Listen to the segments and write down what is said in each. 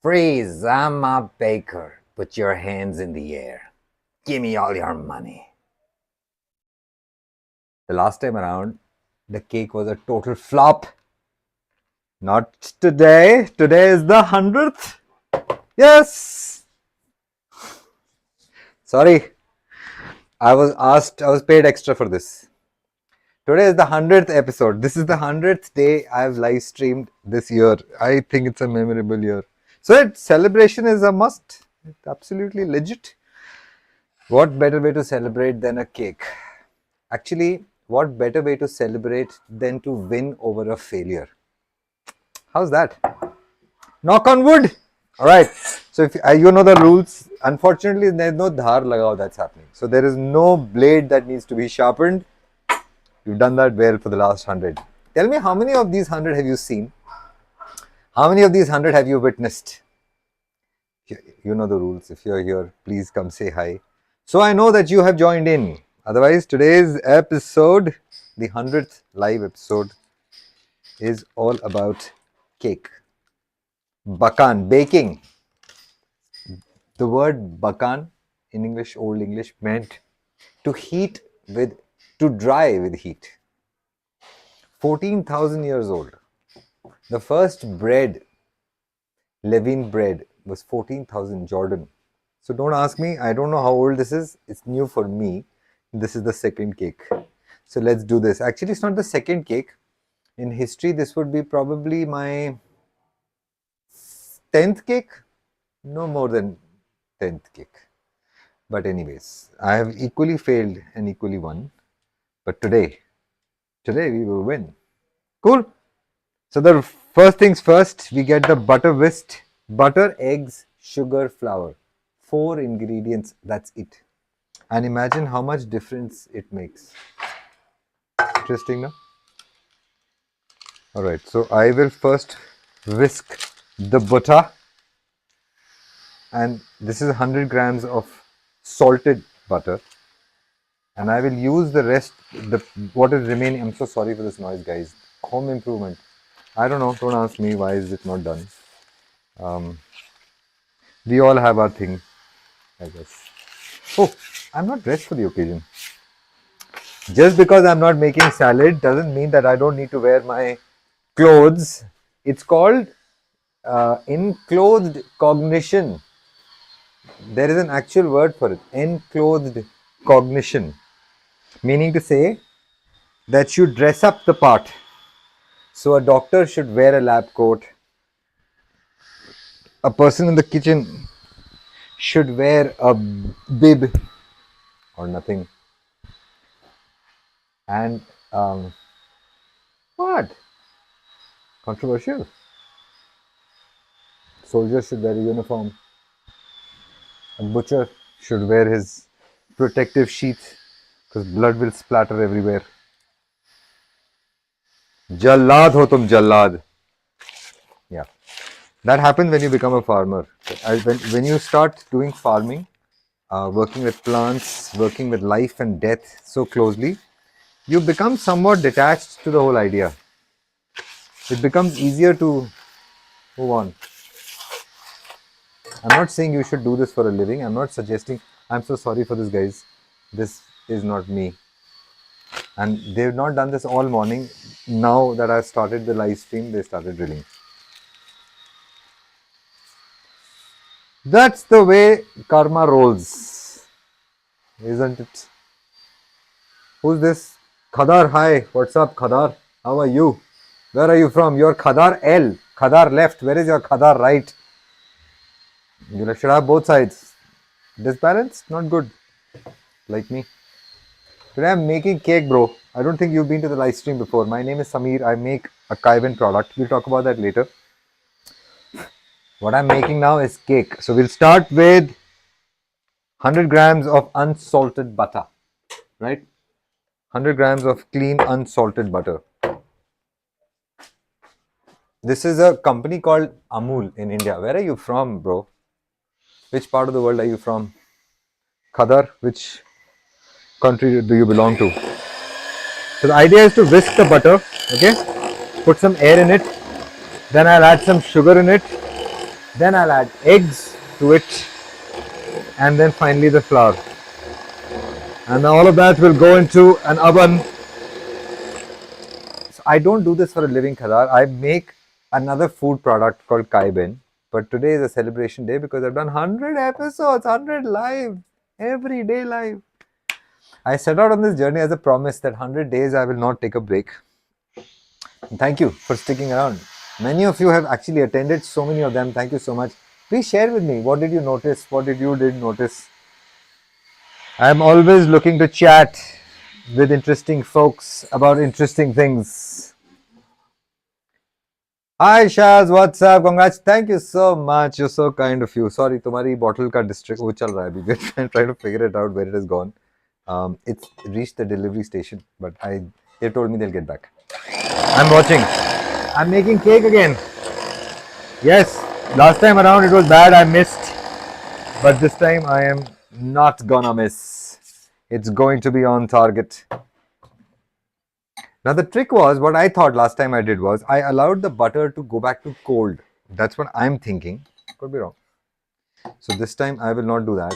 Freeze, I'm a baker. Put your hands in the air. Give me all your money. The last time around, the cake was a total flop. Not today. Today is the 100th. Yes. Sorry. I was paid extra for this. Today is the 100th episode. This is the 100th day I've live streamed this year. I think it's a memorable year. So, celebration is a must. It's absolutely legit. What better way to celebrate than a cake? Actually, what better way to celebrate than to win over a failure? How's that? Knock on wood. All right. So if you know the rules, unfortunately there's no dhar lagao that's happening. So there is no blade that needs to be sharpened. You've done that well for the last 100. Tell me, how many of these 100 have you seen? How many of these 100 have you witnessed? You know the rules. If you're here, please come say hi. So I know that you have joined in. Otherwise, today's episode, the 100th live episode, is all about cake. Bakan, baking. The word bakan in English, Old English, meant to dry with heat. 14,000 years old. The first bread, leavened bread, was 14,000 Jordan. So don't ask me, I don't know how old this is. It's new for me. This is the second cake. So let's do this. Actually, it's not the second cake. In history, this would be probably my 10th cake. No more than 10th cake. But anyways, I have equally failed and equally won. But today we will win. Cool. So the first things first, we get the butter whisk, butter, eggs, sugar, flour. 4 ingredients, that's it. And imagine how much difference it makes. Interesting, no? Alright, so I will first whisk the butter. And this is 100 grams of salted butter. And I will use the rest, what is remaining. I'm so sorry for this noise, guys. Home improvement. I don't know, don't ask me why is it not done. We all have our thing, I guess. Oh, I'm not dressed for the occasion. Just because I'm not making salad doesn't mean that I don't need to wear my clothes. It's called enclothed cognition. There is an actual word for it. Enclothed cognition. Meaning to say that you dress up the part. So a doctor should wear a lab coat. A person in the kitchen should wear a bib or nothing. And what? Controversial. Soldiers should wear a uniform. A butcher should wear his protective sheath because blood will splatter everywhere. Jallad ho tum, jallad. Yeah. That happens when you become a farmer. When you start doing farming, working with plants, working with life and death so closely, you become somewhat detached to the whole idea. It becomes easier to move on. I'm not saying you should do this for a living. I'm not suggesting. I'm so sorry for this, guys. This is not me. And they've not done this all morning. Now that I've started the live stream, they started drilling. That's the way karma rolls, isn't it? Who's this? Khadar, hi. What's up, Khadar? How are you? Where are you from? You're Khadar L. Khadar left. Where is your Khadar right? You should have both sides. Disbalanced? Not good. Like me. Today I'm making cake, bro. I don't think you've been to the live stream before. My name is Samir. I make a Kaiven product. We'll talk about that later. What I'm making now is cake. So we'll start with 100 grams of unsalted butter. Right? 100 grams of clean unsalted butter. This is a company called Amul in India. Where are you from, bro? Which part of the world are you from? Khadar, which country do you belong to? So the idea is to whisk the butter, okay? Put some air in it. Then I'll add some sugar in it. Then I'll add eggs to it, and then finally the flour. And all of that will go into an oven. So I don't do this for a living, Khadar. I make another food product called Kaiben. But today is a celebration day because I've done 100 episodes, 100 live, every day live. I set out on this journey as a promise that 100 days I will not take a break. And thank you for sticking around. Many of you have actually attended, so many of them. Thank you so much. Please share with me, what did you notice? What did you didn't notice? I'm always looking to chat with interesting folks about interesting things. Hi Shaz, what's up? Congrats. Thank you so much. You're so kind of you. Sorry, तुम्हारी bottle का district वो चल रहा है अभी. We're trying to figure it out where it has gone. It's reached the delivery station, but they told me they'll get back. I'm watching. I'm making cake again. Yes, last time around it was bad. I missed, but this time I am not gonna miss. It's going to be on target. Now the trick was, what I thought last time I did was, I allowed the butter to go back to cold. That's what I'm thinking. Could be wrong. So this time I will not do that.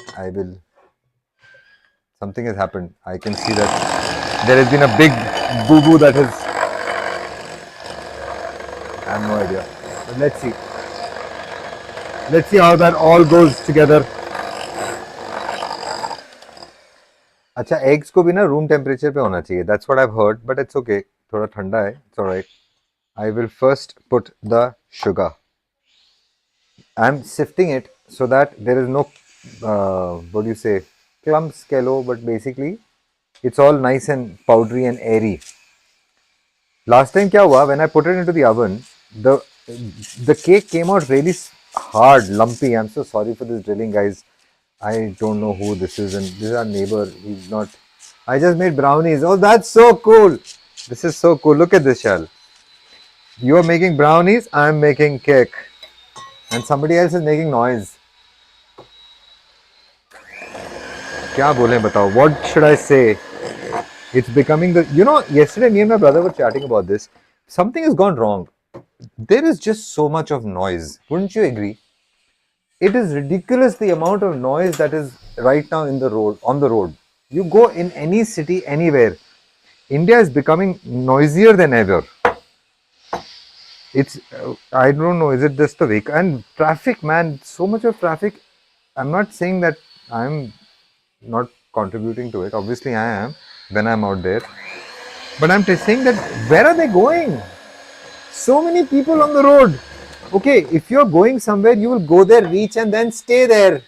Something has happened. I can see that there has been a big boo-boo that has... I have no idea. But let's see. Let's see how that all goes together. अच्छा eggs को भी ना room temperature पे होना चाहिए. That's what I've heard, but it's okay. थोड़ा ठंडा है. It's alright. I will first put the sugar. I'm sifting it so that there is no, what do you say, clumps कह लो, but basically it's all nice and powdery and airy. Last time क्या हुआ? When I put it into the oven, the cake came out really hard, lumpy. I'm so sorry for this drilling, guys. I don't know who this is, and this is our neighbor. He's not. I just made brownies. Oh, that's so cool. This is so cool. Look at this, Shal. You are making brownies, I'm making cake. And somebody else is making noise. क्या बोलें बताओ? What should I say? It's becoming the... You know, yesterday me and my brother were chatting about this. Something has gone wrong. There is just so much of noise. Wouldn't you agree? It is ridiculous the amount of noise that is right now on the road. You go in any city, anywhere. India is becoming noisier than ever. It's, I don't know, is it just the vehicle? And traffic, man, so much of traffic. I'm not saying that I'm not contributing to it. Obviously, I am when I'm out there. But I'm just saying that where are they going? So many people on the road. Okay, if you're going somewhere, you will go there, reach, and then stay there.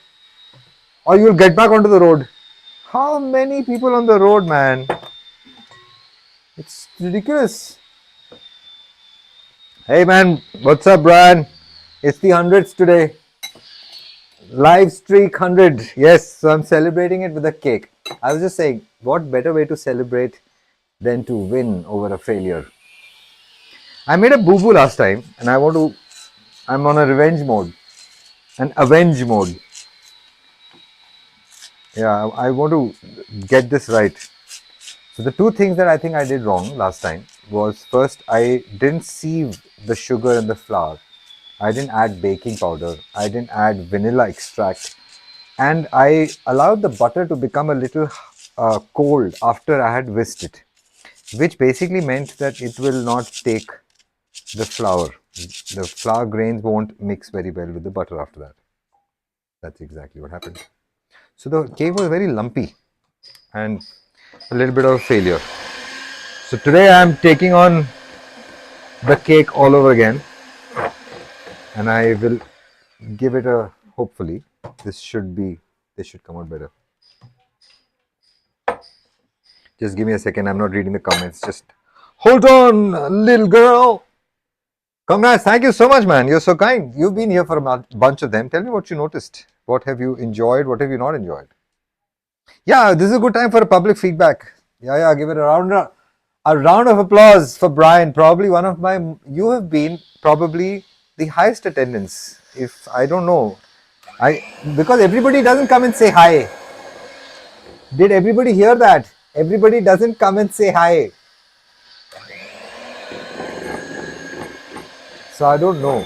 Or you will get back onto the road. How many people on the road, man? It's ridiculous. Hey, man, what's up, Brian? It's the 100th today. Live streak 100. Yes, so I'm celebrating it with a cake. I was just saying, what better way to celebrate than to win over a failure? I made a boo-boo last time, and I'm on a revenge mode, an avenge mode. Yeah, I want to get this right. So the two things that I think I did wrong last time was, first, I didn't sieve the sugar and the flour. I didn't add baking powder. I didn't add vanilla extract. And I allowed the butter to become a little cold after I had whisked it, which basically meant that it will not take the flour. The flour grains won't mix very well with the butter after that. That's exactly what happened. So the cake was very lumpy and a little bit of a failure. So today I am taking on the cake all over again, and I will give it a, hopefully, this should come out better. Just give me a second, I'm not reading the comments. Just hold on, little girl. Congrats, thank you so much, man. You're so kind. You've been here for a bunch of them. Tell me what you noticed. What have you enjoyed? What have you not enjoyed? Yeah, this is a good time for a public feedback. Yeah, give it a round of applause for Brian. Probably you have been probably the highest attendance. If I don't know, because everybody doesn't come and say hi. Did everybody hear that? Everybody doesn't come and say hi. So I don't know.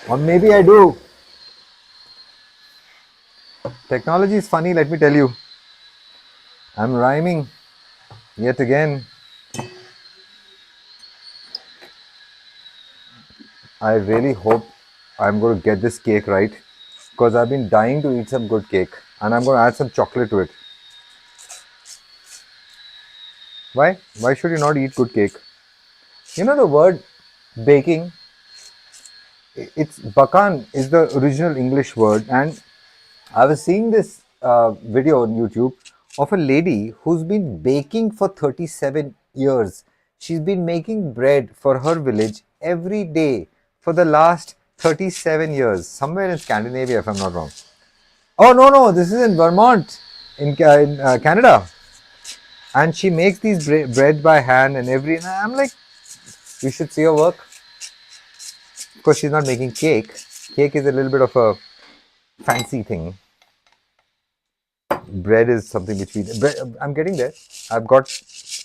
Or maybe I do. Technology is funny, let me tell you. I'm rhyming yet again. I really hope I'm going to get this cake right because I've been dying to eat some good cake and I'm going to add some chocolate to it. Why? Why should you not eat good cake? You know the word baking, it's bakan is the original English word, and I was seeing this video on YouTube of a lady who's been baking for 37 years. She's been making bread for her village every day for the last 37 years, somewhere in Scandinavia, if I'm not wrong. Oh, no, no, this is in Vermont, in Canada. And she makes these bread by hand and every. And I'm like, you should see her work. Of course, she's not making cake. Cake is a little bit of a fancy thing. Bread is something which we. I'm getting there. I've got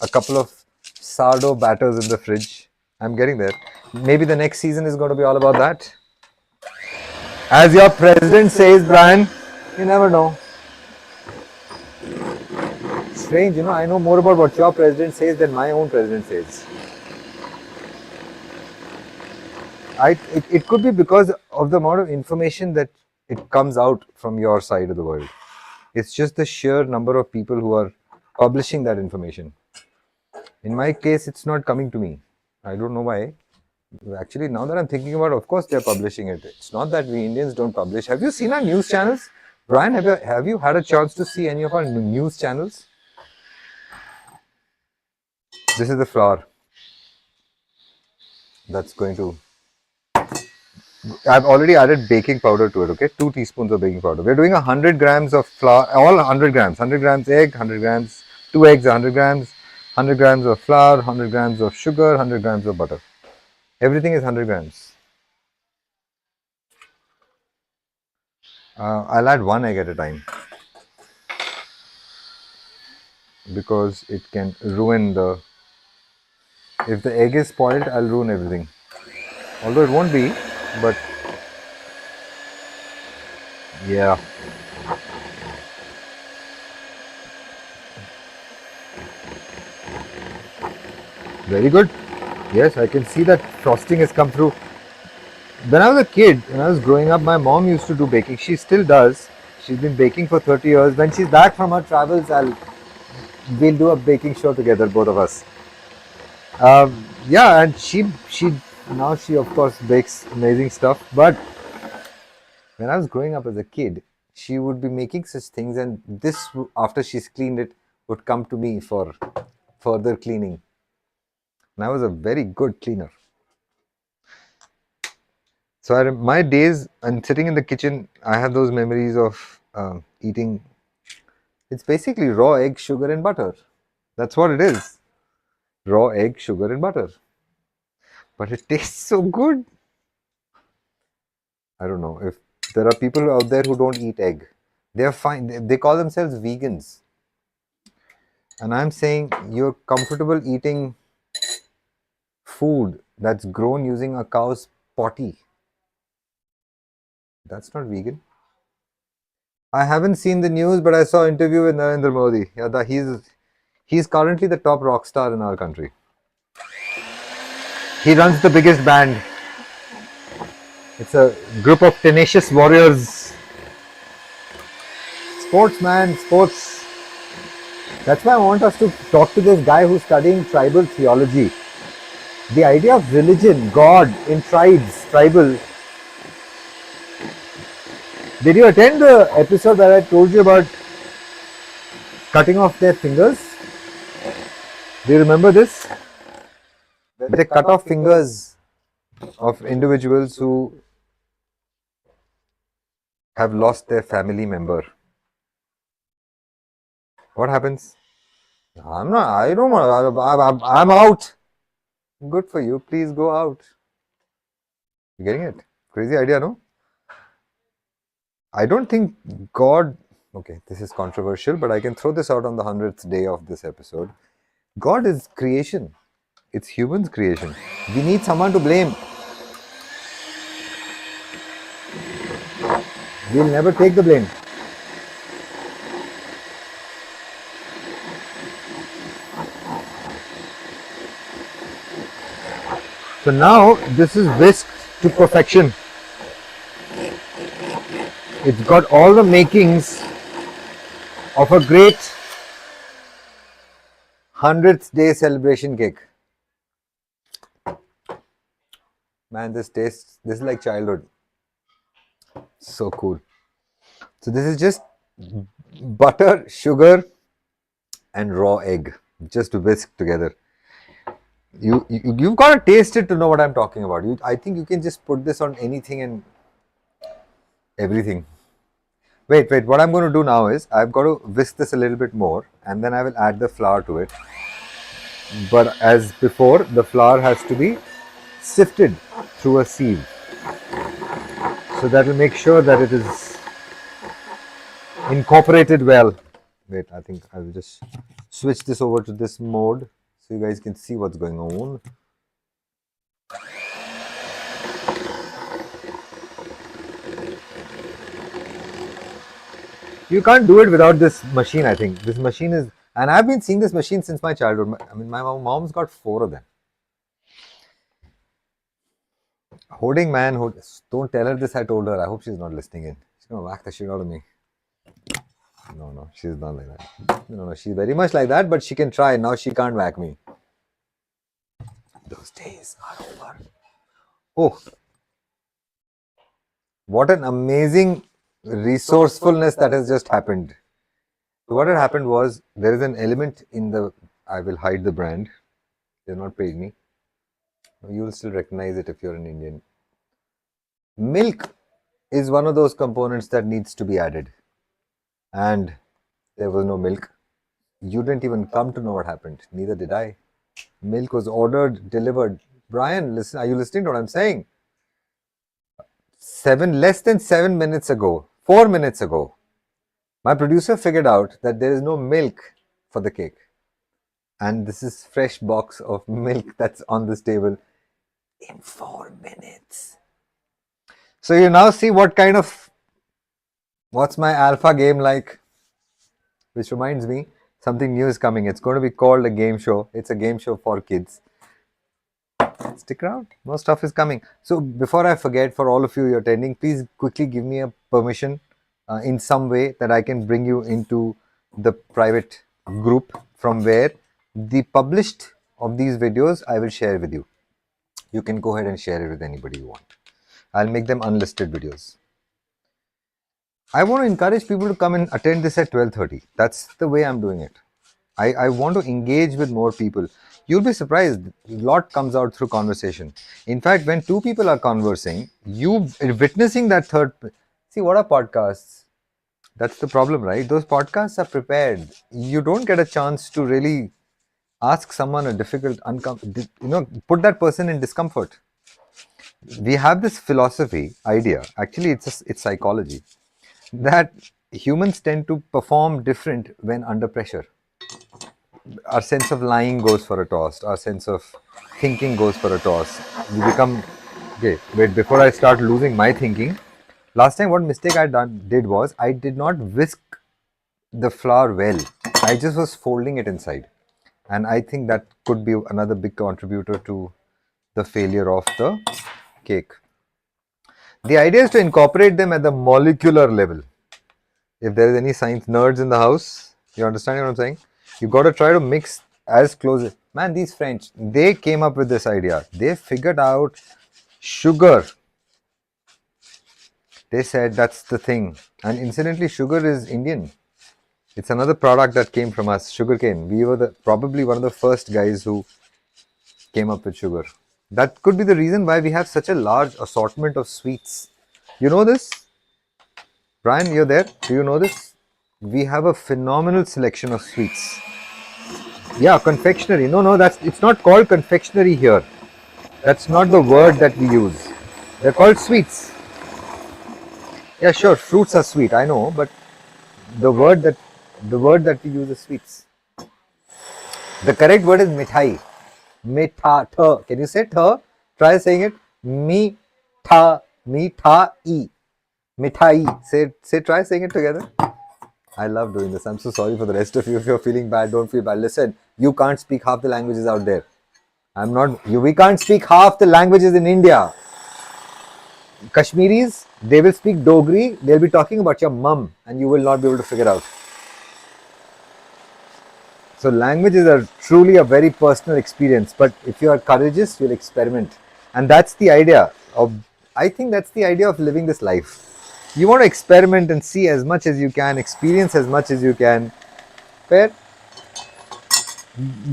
a couple of sourdough batters in the fridge. I'm getting there. Maybe the next season is going to be all about that. As your president says, Brian, you never know. Strange, you know, I know more about what your president says than my own president says. It could be because of the amount of information that it comes out from your side of the world. It's just the sheer number of people who are publishing that information. In my case, it's not coming to me. I don't know why. Actually, now that I'm thinking about it, of course they're publishing it. It's not that we Indians don't publish. Have you seen our news channels? Brian, have you had a chance to see any of our news channels? This is the flour. That's going to... I've already added baking powder to it, okay? 2 teaspoons of baking powder. We're doing 100 grams of flour, all 100 grams. 100 grams egg, 100 grams, 2 eggs, 100 grams, 100 grams of flour, 100 grams of sugar, 100 grams of butter. Everything is 100 grams. I'll add 1 egg at a time because it can ruin the... If the egg is spoiled, I'll ruin everything. Although it won't be, but yeah. Very good. Yes, I can see that frosting has come through. When I was a kid, when I was growing up, my mom used to do baking. She still does. She's been baking for 30 years. When she's back from her travels, we'll do a baking show together, both of us. Yeah, and she now she of course bakes amazing stuff. But when I was growing up as a kid, she would be making such things, and this, after she's cleaned it, would come to me for further cleaning. And I was a very good cleaner. So my days and sitting in the kitchen, I have those memories of eating. It's basically raw egg, sugar, and butter. That's what it is. Raw egg, sugar, and butter. But it tastes so good. I don't know if there are people out there who don't eat egg. They're fine. They call themselves vegans. And I'm saying you're comfortable eating food that's grown using a cow's potty. That's not vegan. I haven't seen the news, but I saw an interview with Narendra Modi. Yeah, he's currently the top rock star in our country. He runs the biggest band. It's a group of tenacious warriors. Sports, man, sports. That's why I want us to talk to this guy who's studying tribal theology. The idea of religion, God in tribes, tribal. Did you attend the episode where I told you about cutting off their fingers? Do you remember this? They cut off fingers of individuals who have lost their family member. What happens? I'm out. Good for you. Please go out. You getting it? Crazy idea, no? I don't think God... Okay, this is controversial, but I can throw this out on the 100th day of this episode. God is creation. It's humans' creation. We need someone to blame. We'll never take the blame. So now this is whisked to perfection. It's got all the makings of a great 100th day celebration cake. Man, this is like childhood. So cool. So this is just butter, sugar, and raw egg, just whisked together. You've got to taste it to know what I'm talking about. I think you can just put this on anything and everything. Wait. What I'm going to do now is I've got to whisk this a little bit more, and then I will add the flour to it. But as before, the flour has to be sifted through a sieve. So that will make sure that it is incorporated well. Wait, I think I will just switch this over to this mode so you guys can see what's going on. You can't do it without this machine, I think. This machine is, and I've been seeing this machine since my childhood. I mean, my mom's got 4 of them. Holding man, don't tell her this, I told her. I hope she's not listening in. She's going to whack the shit out of me. No, she's not like that. No, she's very much like that, but she can try. Now she can't whack me. Those days are over. Oh, what an amazing resourcefulness that has just happened. So what had happened was, there is an element in the, I will hide the brand. They're not paid me. You will still recognize it if you're an Indian. Milk is one of those components that needs to be added. And there was no milk. You didn't even come to know what happened. Neither did I. Milk was ordered, delivered. Brian, listen, are you listening to what I'm saying? Less than 7 minutes ago, 4 minutes ago, my producer figured out that there is no milk for the cake. And this is fresh box of milk that's on this table in 4 minutes. So you now see what's my alpha game like? Which reminds me, something new is coming. It's going to be called a game show. It's a game show for kids. Stick around. More stuff is coming. So before I forget, for all of you attending, please quickly give me a permission in some way that I can bring you into the private group from where the published of these videos I will share with you. You can go ahead and share it with anybody you want. I'll make them unlisted videos. I want to encourage people to come and attend this at 12:30. That's the way I'm doing it. I want to engage with more people. You'll be surprised. A lot comes out through conversation. In fact, when 2 people are conversing, you witnessing that third. See, what are podcasts? That's the problem, right? Those podcasts are prepared. You don't get a chance to really ask someone a difficult, put that person in discomfort. We have this philosophy, idea. Actually, it's psychology, that humans tend to perform different when under pressure. Our sense of lying goes for a toss. Our sense of thinking goes for a toss. We become, okay, wait, before I start losing my thinking, last time what mistake I did was, I did not whisk the flour well. I just was folding it inside. And I think that could be another big contributor to the failure of the cake. The idea is to incorporate them at the molecular level. If there is any science nerds in the house, you understand what I'm saying? You got to try to mix as close. Man, these French, they came up with this idea. They figured out sugar. They said that's the thing. And incidentally, sugar is Indian. It's another product that came from us, sugarcane. We were probably one of the first guys who came up with sugar. That could be the reason why we have such a large assortment of sweets. You know this? Brian, you're there? Do you know this? We have a phenomenal selection of sweets. Yeah, confectionery. No, it's not called confectionery here. That's not the word that we use. They're called sweets. Yeah, sure, fruits are sweet, I know, but the word that we use is sweets. The correct word is mithai. Mitha. Can you say tha? Try saying it. Mitha. Mithai. Mithai. Try saying it together. I love doing this. I'm so sorry for the rest of you. If you're feeling bad, don't feel bad. Listen, you can't speak half the languages out there. I'm not. We can't speak half the languages in India. Kashmiris, they will speak Dogri. They'll be talking about your mum, and you will not be able to figure out. So languages are truly a very personal experience. But if you are courageous, you'll experiment, and that's the idea of. I think that's the idea of living this life. You want to experiment and see as much as you can, experience as much as you can. Where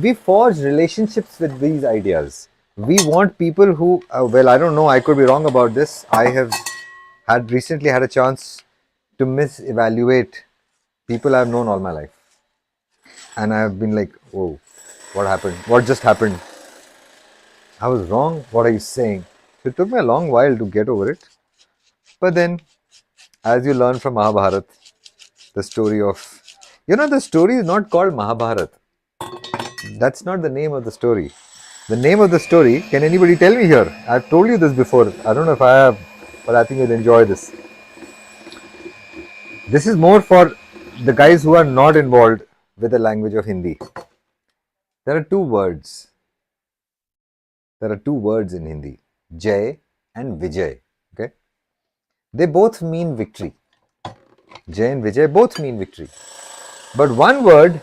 we forge relationships with these ideas. We want people who, well, I don't know, I could be wrong about this. I have recently had a chance to misevaluate people I've known all my life. And I've been like, whoa, what happened? What just happened? I was wrong. What are you saying? So it took me a long while to get over it. But then, as you learn from Mahabharata, the story of, the story is not called Mahabharata. That's not the name of the story. The name of the story, can anybody tell me here? I've told you this before. I don't know if I have, but I think you'll enjoy this. This is more for the guys who are not involved with the language of Hindi. There are two words. There are two words in Hindi, Jai and Vijay. Okay? They both mean victory. Jai and Vijay both mean victory. But one word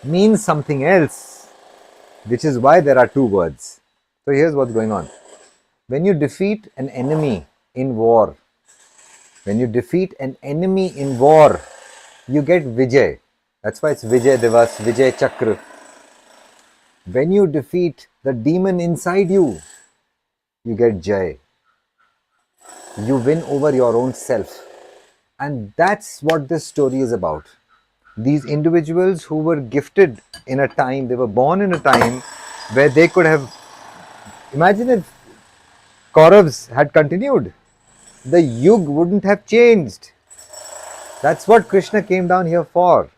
means something else, which is why there are two words. So here's what's going on. When you defeat an enemy in war, you get Vijay. That's why it's Vijay Divas, Vijay Chakra. When you defeat the demon inside you, you get Jai. You win over your own self. And that's what this story is about. These individuals who were gifted in a time, they were born in a time where they could have, imagine if Kauravas had continued, the Yug wouldn't have changed. That's what Krishna came down here for.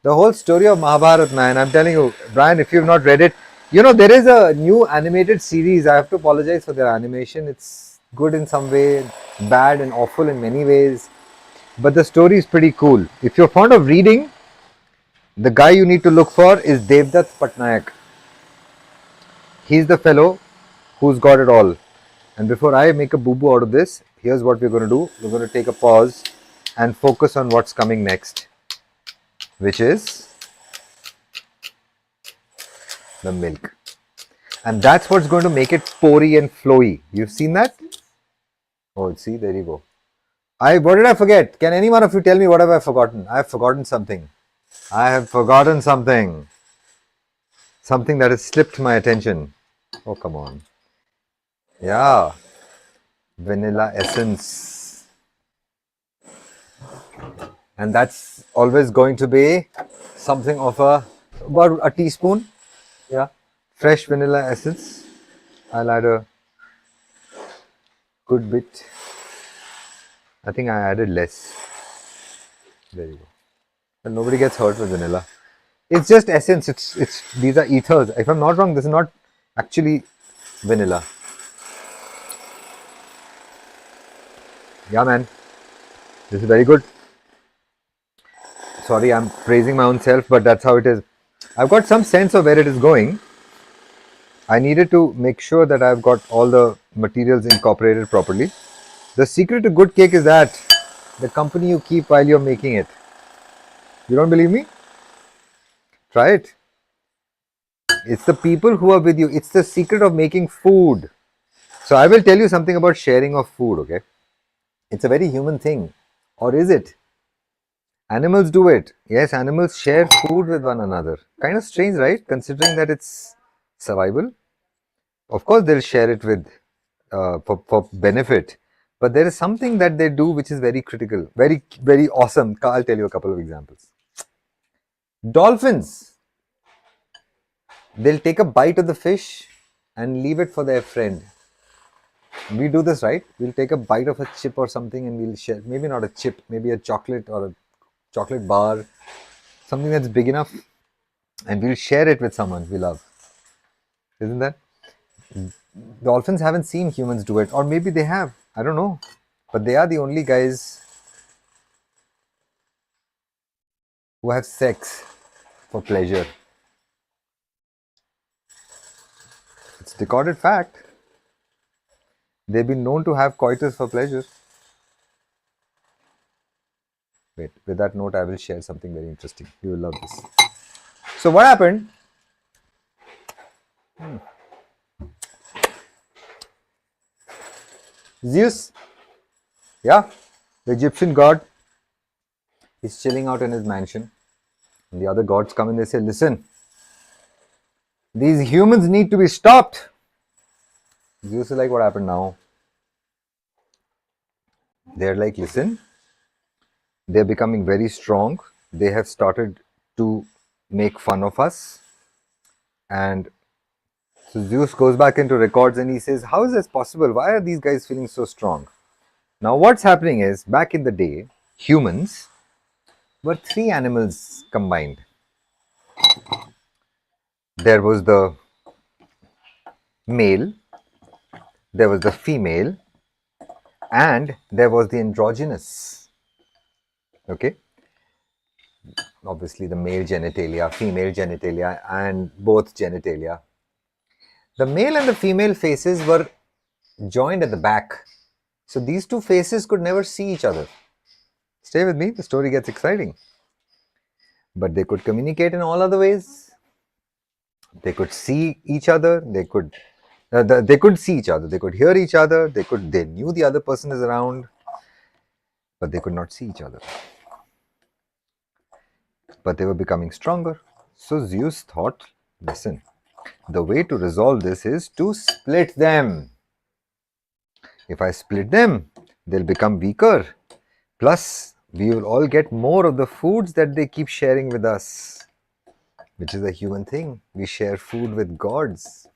The whole story of Mahabharata, man, I'm telling you, Brian, if you've not read it, there is a new animated series. I have to apologize for their animation. It's good in some way, bad and awful in many ways. But the story is pretty cool. If you're fond of reading, the guy you need to look for is Devdutt Patnaik. He's the fellow who's got it all. And before I make a boo-boo out of this, here's what we're going to do. We're going to take a pause and focus on what's coming next, which is the milk. And that's what's going to make it pory and flowy. You've seen that? Oh, see, there you go. What did I forget? Can any one of you tell me what have I forgotten? I have forgotten something. Something that has slipped my attention. Oh, come on. Yeah. Vanilla essence. And that's always going to be something of about a teaspoon. Yeah. Fresh vanilla essence. I'll add a good bit. I think I added less. There you go. And nobody gets hurt with vanilla. It's just essence. These are ethers. If I'm not wrong, this is not actually vanilla. Yeah, man. This is very good. Sorry, I'm praising my own self, but that's how it is. I've got some sense of where it is going. I needed to make sure that I've got all the materials incorporated properly. The secret to good cake is that the company you keep while you're making it. You don't believe me? Try it. It's the people who are with you. It's the secret of making food. So I will tell you something about sharing of food, okay? It's a very human thing. Or is it? Animals do it. Yes, animals share food with one another. Kind of strange, right? Considering that it's survival. Of course, they'll share it with for benefit. But there is something that they do which is very critical. Very, very awesome. I'll tell you a couple of examples. Dolphins. They'll take a bite of the fish and leave it for their friend. We do this, right? We'll take a bite of a chip or something and we'll share. Maybe not a chip, maybe a chocolate or a chocolate bar. Something that's big enough. And we'll share it with someone we love. Isn't that? Dolphins haven't seen humans do it. Or maybe they have. I don't know. But they are the only guys who have sex for pleasure. It's a recorded fact. They've been known to have coitus for pleasure. Wait, with that note, I will share something very interesting. You will love this. So, what happened? Zeus, yeah, the Egyptian god, is chilling out in his mansion. And the other gods come and they say, listen, these humans need to be stopped. Zeus is like, what happened now? They're like, listen, they're becoming very strong. They have started to make fun of us. And so Zeus goes back into records and he says, how is this possible? Why are these guys feeling so strong? Now, what's happening is, back in the day, humans were three animals combined. There was the male, there was the female, and there was the androgynous. Okay? Obviously, the male genitalia, female genitalia, and both genitalia. The male and the female faces were joined at the back. So these two faces could never see each other. Stay with me, the story gets exciting. But they could communicate in all other ways. They could see each other. They could see each other. They could hear each other. They knew the other person is around, but they could not see each other. But they were becoming stronger. So Zeus thought, listen, the way to resolve this is to split them. If I split them, they'll become weaker. Plus, we will all get more of the foods that they keep sharing with us, which is a human thing. We share food with gods.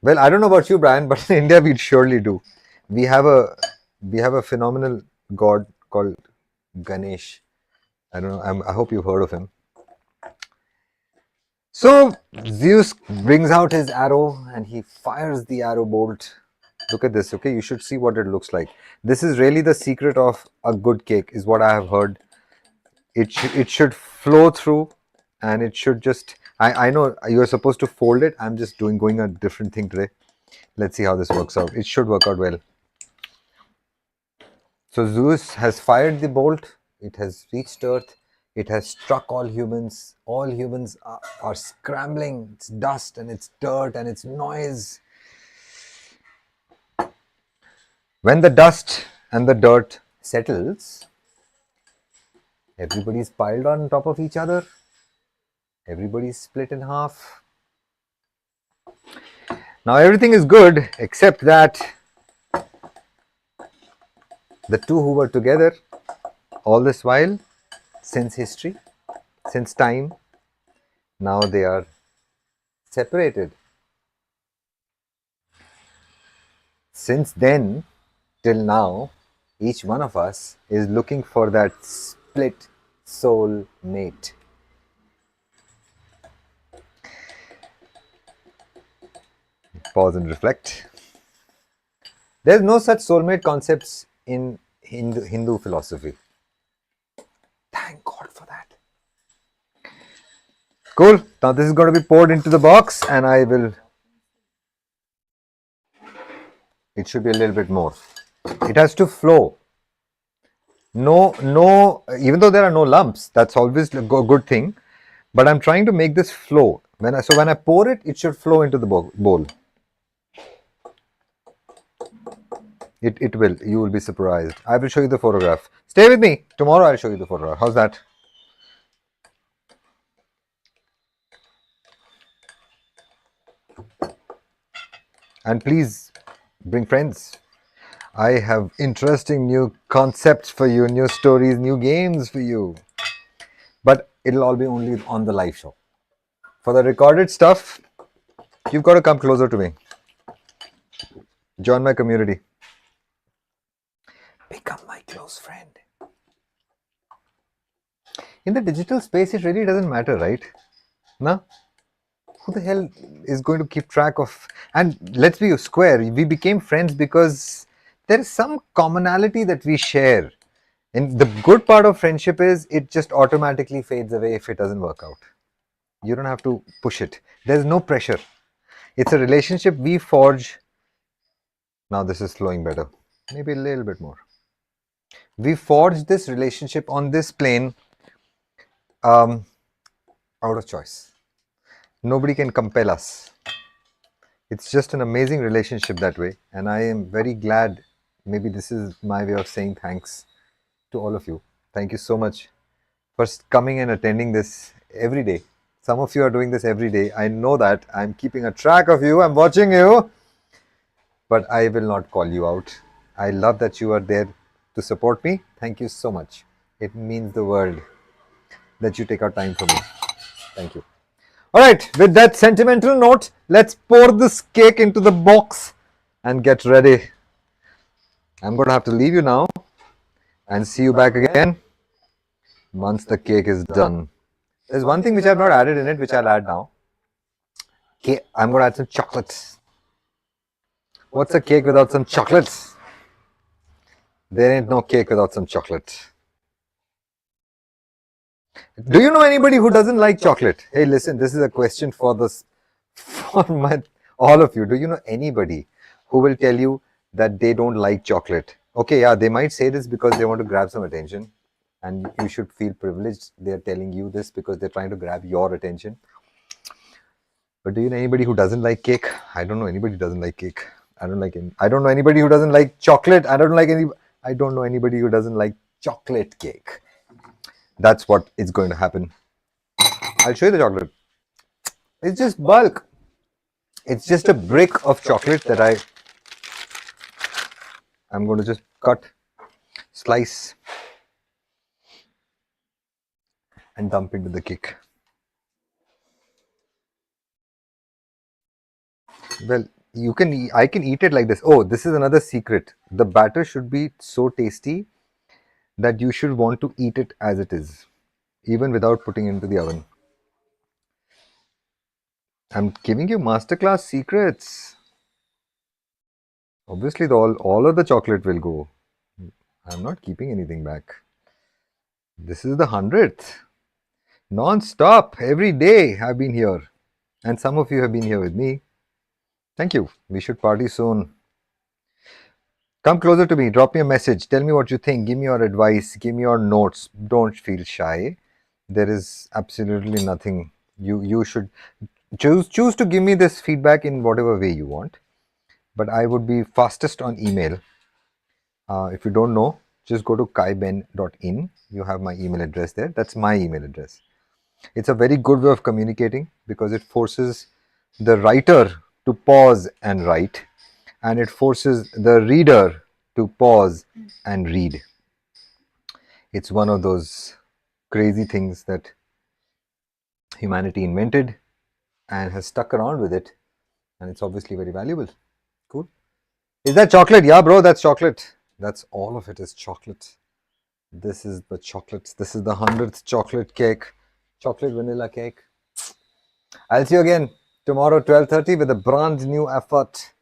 Well, I don't know about you, Brian, but in India we surely do. We have a phenomenal god called Ganesh. I don't know. I hope you've heard of him. So Zeus brings out his arrow and he fires the arrow bolt. Look at this, okay? You should see what it looks like. This is really the secret of a good cake, is what I have heard. It should flow through, and it should just. I know you're supposed to fold it. I'm just going a different thing today. Let's see how this works out. It should work out well. So Zeus has fired the bolt. It has reached Earth. It has struck all humans. All humans are scrambling. It's dust and it's dirt and it's noise. When the dust and the dirt settles, everybody's piled on top of each other. Everybody's split in half. Now everything is good except that the two who were together all this while, since history, since time, now they are separated. Since then till now, each one of us is looking for that split soul mate. Pause and reflect. There's no such soulmate concepts in Hindu philosophy. Thank God for that. Cool. Now this is going to be poured into the box and I will... It should be a little bit more. It has to flow. No, even though there are no lumps, that's always a good thing. But I'm trying to make this flow. When I pour it, it should flow into the bowl. It will. You will be surprised. I will show you the photograph. Stay with me. Tomorrow I'll show you the photograph. How's that? And please bring friends. I have interesting new concepts for you, new stories, new games for you. But it'll all be only on the live show. For the recorded stuff, you've got to come closer to me. Join my community. Become my close friend. In the digital space, it really doesn't matter, right? No? Who the hell is going to keep track of... And let's be square, we became friends because there is some commonality that we share. And the good part of friendship is it just automatically fades away if it doesn't work out. You don't have to push it. There's no pressure. It's a relationship we forge. Now this is flowing better. Maybe a little bit more. We forged this relationship on this plane out of choice. Nobody can compel us. It's just an amazing relationship that way. And I am very glad. Maybe this is my way of saying thanks to all of you. Thank you so much for coming and attending this every day. Some of you are doing this every day. I know that. I'm keeping a track of you. I'm watching you. But I will not call you out. I love that you are there to support me. Thank you so much. It means the world that you take out time for me. Thank you. All right, with that sentimental note, let's pour this cake into the box and get ready. I'm going to have to leave you now and see you back again once the cake is done. There's one thing which I've not added in it, which I'll add now. I'm going to add some chocolates. What's a cake without some chocolates? There ain't no cake without some chocolate. Do you know anybody who doesn't like chocolate? Hey, listen, this is a question for all of you. Do you know anybody who will tell you that they don't like chocolate? Okay, yeah, they might say this because they want to grab some attention, and you should feel privileged. They're telling you this because they're trying to grab your attention. But do you know anybody who doesn't like cake? I don't know anybody who doesn't like cake. I don't know anybody who doesn't like chocolate. I don't know anybody who doesn't like chocolate cake. That's what is going to happen. I'll show you the chocolate. It's just bulk. It's just a brick of chocolate that I'm going to just cut, slice, and dump into the cake. Well, I can eat it like this. Oh, this is another secret. The batter should be so tasty that you should want to eat it as it is, even without putting it into the oven. I'm giving you masterclass secrets. Obviously, all of the chocolate will go. I'm not keeping anything back. This is the 100th. Non-stop, every day I've been here. And some of you have been here with me. Thank you. We should party soon. Come closer to me. Drop me a message. Tell me what you think. Give me your advice. Give me your notes. Don't feel shy. There is absolutely nothing. You should choose to give me this feedback in whatever way you want. But I would be fastest on email. If you don't know, just go to kaiben.in. You have my email address there. That's my email address. It's a very good way of communicating because it forces the writer to pause and write, and it forces the reader to pause and read. It's one of those crazy things that humanity invented and has stuck around with it, and it's obviously very valuable. Cool. Is that chocolate? Yeah, bro, that's chocolate. That's all of it is chocolate. This is the chocolates. This is the 100th chocolate cake. Chocolate vanilla cake. I'll see you again tomorrow 12:30 with a brand new effort.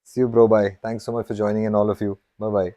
See you, bro. Bye. Thanks so much for joining in, all of you. Bye-bye.